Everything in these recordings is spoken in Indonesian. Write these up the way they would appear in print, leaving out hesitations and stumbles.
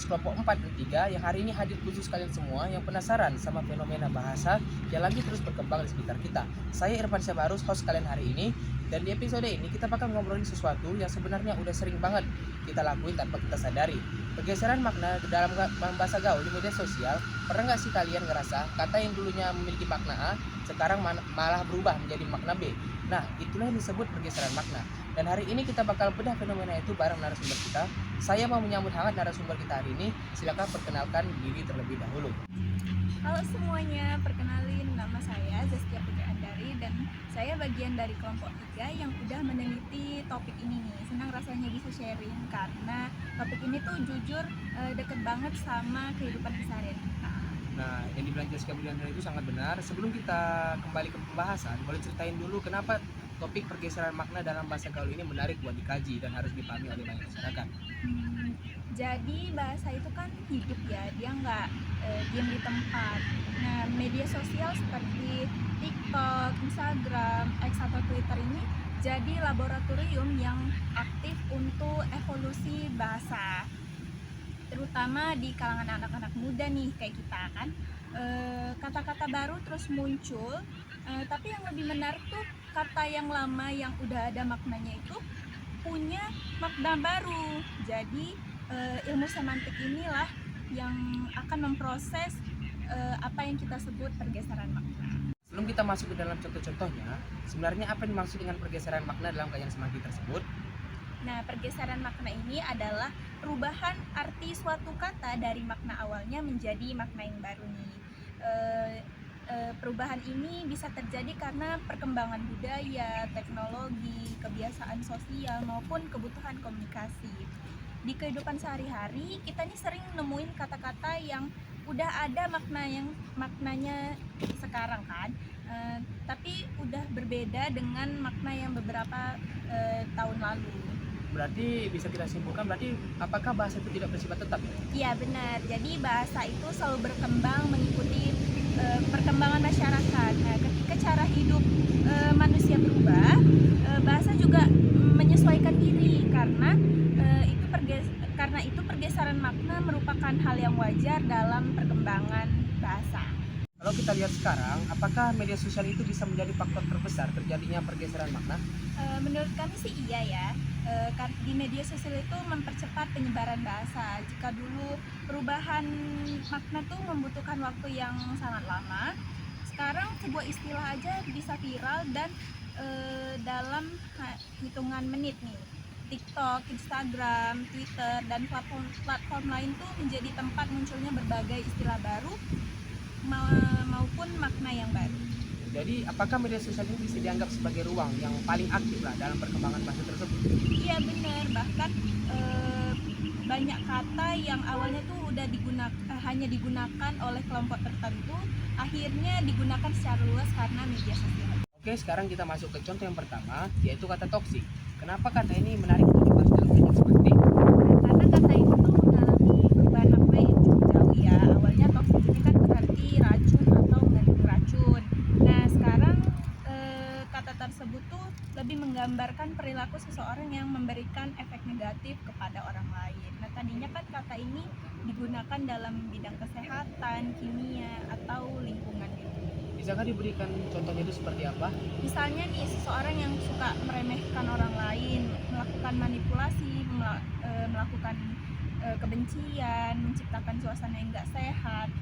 kelompok 4 dan 3 yang hari ini hadir khusus kalian semua yang penasaran sama fenomena bahasa yang lagi terus berkembang di sekitar kita. Saya Irfan Syabarus, host kalian hari ini, dan di episode ini kita bakal ngobrolin sesuatu yang sebenarnya udah sering banget kita lakuin tanpa kita sadari. Pergeseran makna dalam bahasa gaul di media sosial. Pernah nggak sih kalian ngerasa kata yang dulunya memiliki makna A sekarang malah berubah menjadi makna B? Nah, itulah yang disebut pergeseran makna. Dan hari ini kita bakal bedah fenomena itu bareng narasumber kita. Saya mau menyambut hangat narasumber kita hari ini. Silakan perkenalkan diri terlebih dahulu. Halo semuanya, perkenalin nama saya Zaskia Putri Andari dan saya bagian dari kelompok 3 yang udah meneliti topik ini nih. Senang rasanya bisa sharing karena topik ini tuh jujur deket banget sama kehidupan keseharian kita. Nah, yang dibilang Zaskia Putri Andari itu sangat benar. Sebelum kita kembali ke pembahasan, boleh ceritain dulu kenapa topik pergeseran makna dalam bahasa gaul ini menarik buat dikaji dan harus dipahami oleh banyak masyarakat. Jadi bahasa itu kan hidup ya, dia nggak diam di tempat. Nah, media sosial seperti TikTok, Instagram, X atau Twitter ini jadi laboratorium yang aktif untuk evolusi bahasa, terutama di kalangan anak-anak muda nih kayak kita kan. Kata-kata baru terus muncul, tapi yang lebih menarik tuh kata yang lama yang udah ada maknanya itu punya makna baru. Jadi ilmu semantik inilah yang akan memproses apa yang kita sebut pergeseran makna. Sebelum kita masuk ke dalam contoh-contohnya, sebenarnya apa yang dimaksud dengan pergeseran makna dalam kajian semantik tersebut? Nah, pergeseran makna ini adalah perubahan arti suatu kata dari makna awalnya menjadi makna yang baru nih. Perubahan ini bisa terjadi karena perkembangan budaya, teknologi, kebiasaan sosial maupun kebutuhan komunikasi. Di kehidupan sehari-hari kita nih sering nemuin kata-kata yang udah ada maknanya sekarang kan, tapi udah berbeda dengan makna yang beberapa tahun lalu. Berarti bisa kita simpulkan, berarti apakah bahasa itu tidak bersifat tetap? Iya benar, jadi bahasa itu selalu berkembang mengikuti perkembangan masyarakat. Nah, ketika cara hidup manusia berubah, bahasa juga menyesuaikan diri karena itu pergeseran makna merupakan hal yang wajar dalam perkembangan bahasa. Kalau kita lihat sekarang, apakah media sosial itu bisa menjadi faktor terbesar terjadinya pergeseran makna? Menurut kami sih iya ya. Di media sosial itu mempercepat penyebaran bahasa. Jika dulu perubahan makna tuh membutuhkan waktu yang sangat lama, sekarang sebuah istilah aja bisa viral dan dalam hitungan menit nih. TikTok, Instagram, Twitter, dan platform lain tuh menjadi tempat munculnya berbagai istilah baru maupun makna yang baru. Jadi, apakah media sosial ini bisa dianggap sebagai ruang yang paling aktif lah dalam perkembangan bahasa tersebut? Iya benar, bahkan banyak kata yang awalnya tuh udah hanya digunakan oleh kelompok tertentu, akhirnya digunakan secara luas karena media sosial. Oke, sekarang kita masuk ke contoh yang pertama, yaitu kata toksik. Kenapa kata ini menarik untuk dibahas dalam kajian semantik? Karena kata itu tuh mengalami perubahan makna yang cukup jauh ya. Awalnya toksik ini kan berarti racun atau mengandung racun. Nah, sekarang kata tersebut tuh lebih menggambarkan perilaku seseorang yang memberikan efek negatif kepada orang lain. Nah, tadinya kan kata ini digunakan dalam bidang kesehatan, kimia, atau lingkungan gitu. Bisakah diberikan contohnya itu seperti apa? Misalnya nih, seseorang yang suka meremehkan orang lain, melakukan manipulasi, melakukan kebencian, menciptakan suasana yang gak sehat,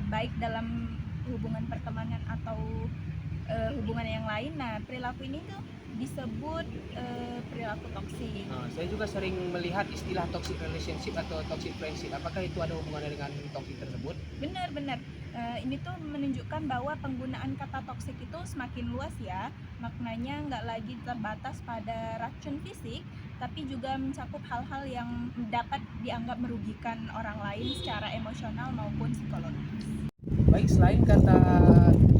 baik dalam hubungan pertemanan atau hubungan yang lain. Nah, perilaku ini tuh disebut perilaku toksik. Saya juga sering melihat istilah toxic relationship atau toxic friendship. Apakah itu ada hubungannya dengan toxic tersebut? Benar-benar. Ini tuh menunjukkan bahwa penggunaan kata toksik itu semakin luas ya. Maknanya nggak lagi terbatas pada racun fisik, tapi juga mencakup hal-hal yang dapat dianggap merugikan orang lain secara emosional maupun psikologis. Baik, selain kata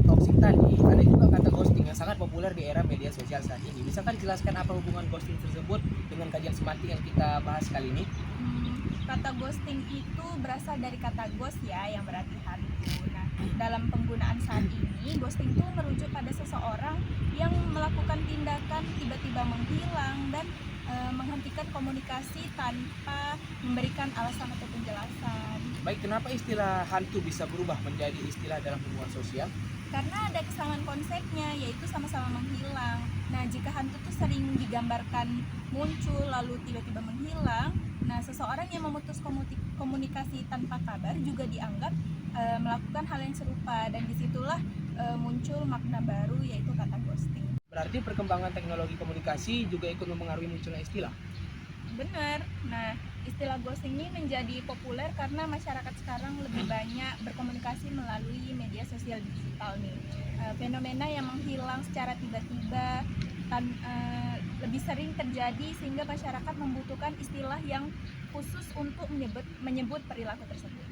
toxic tadi, ada juga kata ghosting yang sangat populer di era media sosial saat ini. Bisakah dijelaskan apa hubungan ghosting tersebut dengan kajian semantik yang kita bahas kali ini? Kata ghosting itu berasal dari kata ghost ya, yang berarti hantu. Nah, dalam penggunaan saat ini, ghosting itu merujuk pada seseorang yang melakukan tindakan tiba-tiba menghilang dan menghentikan komunikasi tanpa memberikan alasan atau penjelasan. Baik, kenapa istilah hantu bisa berubah menjadi istilah dalam hubungan sosial? Karena ada kesamaan konsepnya, yaitu sama-sama menghilang. Nah, jika hantu tuh sering digambarkan muncul lalu tiba-tiba menghilang, nah seseorang yang memutus komunikasi tanpa kabar juga dianggap melakukan hal yang serupa, dan disitulah muncul makna baru, yaitu kata ghosting. Berarti perkembangan teknologi komunikasi juga ikut mempengaruhi munculnya istilah. Benar. Nah, istilah ghosting ini menjadi populer karena masyarakat sekarang lebih banyak berkomunikasi melalui media sosial digital nih. Fenomena yang menghilang secara tiba-tiba lebih sering terjadi, sehingga masyarakat membutuhkan istilah yang khusus untuk menyebut perilaku tersebut.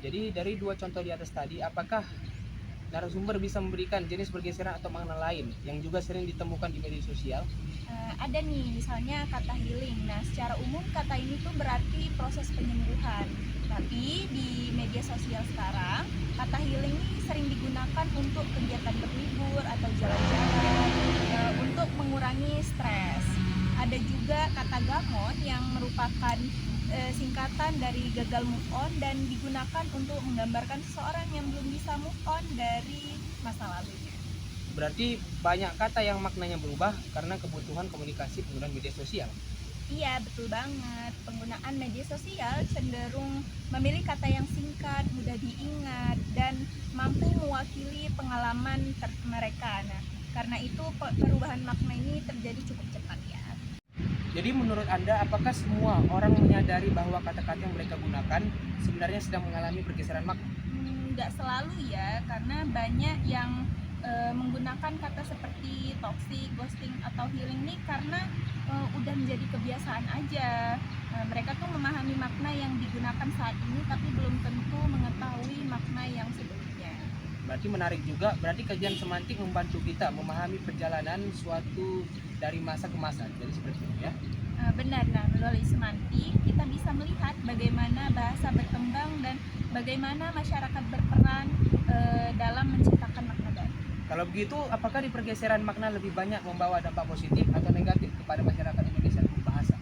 Jadi dari dua contoh di atas tadi, apakah narasumber bisa memberikan jenis pergeseran atau makna lain yang juga sering ditemukan di media sosial? Ada nih, misalnya kata healing. Nah, secara umum kata ini tuh berarti proses penyembuhan. Tapi di media sosial sekarang, kata healing ini sering digunakan untuk kegiatan berlibur atau jalan-jalan, untuk mengurangi stres. Ada juga kata gamon yang merupakan singkatan dari gagal move on dan digunakan untuk menggambarkan seseorang yang belum bisa move on dari masa lalunya. Berarti banyak kata yang maknanya berubah karena kebutuhan komunikasi penggunaan media sosial. Iya, betul banget. Penggunaan media sosial cenderung memilih kata yang singkat, mudah diingat, dan mampu mewakili pengalaman mereka. Nah, karena itu perubahan makna ini terjadi cukup cepat ya. Jadi menurut Anda, apakah semua orang menyadari bahwa kata-kata yang mereka gunakan sebenarnya sedang mengalami pergeseran makna? Nggak selalu ya, karena banyak yang menggunakan kata seperti toxic, ghosting, atau healing ini karena udah menjadi kebiasaan aja. Mereka tuh memahami makna yang digunakan saat ini, tapi belum tentu mengetahui makna yang sebelumnya. Berarti menarik juga, berarti kajian semantik membantu kita memahami perjalanan suatu dari masa ke masa. Jadi seperti itu ya. Benar, nah melalui semantik kita bisa melihat bagaimana bahasa berkembang dan bagaimana masyarakat berperan dalam menciptakan makna baru. Kalau begitu, apakah di pergeseran makna lebih banyak membawa dampak positif atau negatif kepada masyarakat Indonesia berbahasa?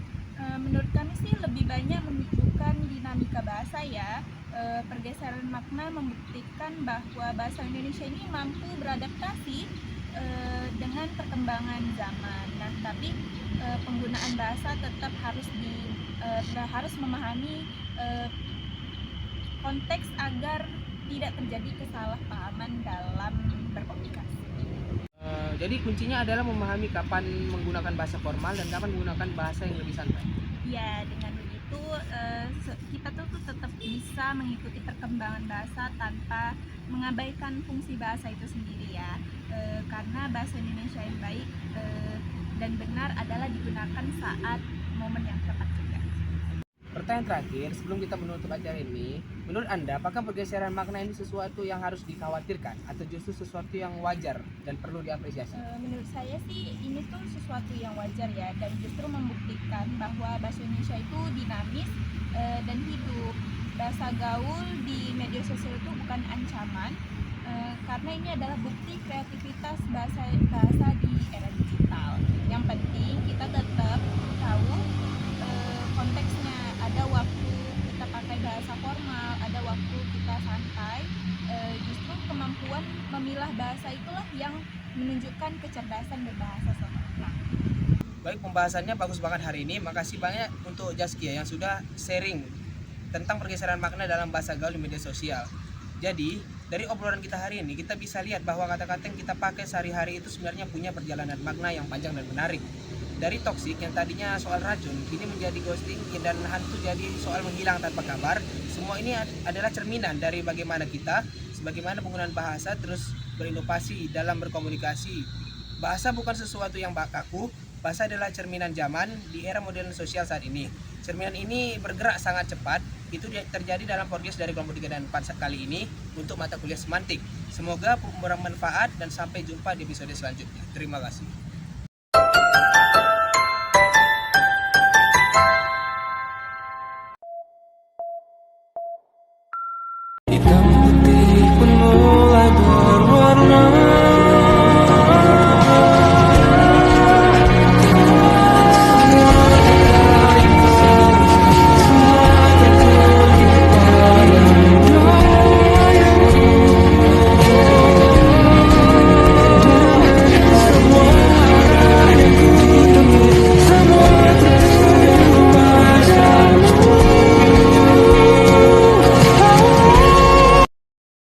Menurut kami sih lebih banyak menunjukkan dinamika bahasa ya. Pergeseran makna membuktikan bahwa bahasa Indonesia ini mampu beradaptasi dengan perkembangan zaman. Nah, tapi penggunaan bahasa tetap harus memahami konteks agar tidak terjadi kesalahpahaman dalam berkomunikasi. Jadi kuncinya adalah memahami kapan menggunakan bahasa formal dan kapan menggunakan bahasa yang lebih santai. Ya, dengan begitu kita tuh tetap bisa mengikuti perkembangan bahasa tanpa mengabaikan fungsi bahasa itu sendiri ya. Karena bahasa Indonesia yang baik dan benar adalah digunakan saat momen yang tepat juga. Pertanyaan terakhir sebelum kita menutup acara ini, menurut Anda apakah pergeseran makna ini sesuatu yang harus dikhawatirkan atau justru sesuatu yang wajar dan perlu diapresiasi? Menurut saya sih ini tuh sesuatu yang wajar ya, dan justru membuktikan bahwa bahasa Indonesia itu dinamis dan hidup. Bahasa gaul di media sosial itu bukan ancaman, karena ini adalah bukti kreativitas bahasa di era digital. Yang penting kita tetap tahu konteksnya. Ada waktu kita pakai bahasa formal, ada waktu kita santai. Justru kemampuan memilah bahasa itulah yang menunjukkan kecerdasan berbahasa seseorang. Baik, pembahasannya bagus banget hari ini. Makasih banyak untuk Jaskia yang sudah sharing tentang pergeseran makna dalam bahasa gaul di media sosial. Jadi, dari obrolan kita hari ini, kita bisa lihat bahwa kata-kata yang kita pakai sehari-hari itu sebenarnya punya perjalanan makna yang panjang dan menarik. Dari toksik yang tadinya soal racun, kini menjadi ghosting, dan hantu jadi soal menghilang tanpa kabar. Semua ini adalah cerminan dari bagaimana kita, sebagaimana penggunaan bahasa terus berinovasi dalam berkomunikasi. Bahasa bukan sesuatu yang kaku, bahasa adalah cerminan zaman di era modern sosial saat ini. Cerminan ini bergerak sangat cepat. Itu terjadi dalam podcast dari kelompok 3 dan 4 kali ini untuk mata kuliah semantik. Semoga bermanfaat dan sampai jumpa di episode selanjutnya. Terima kasih.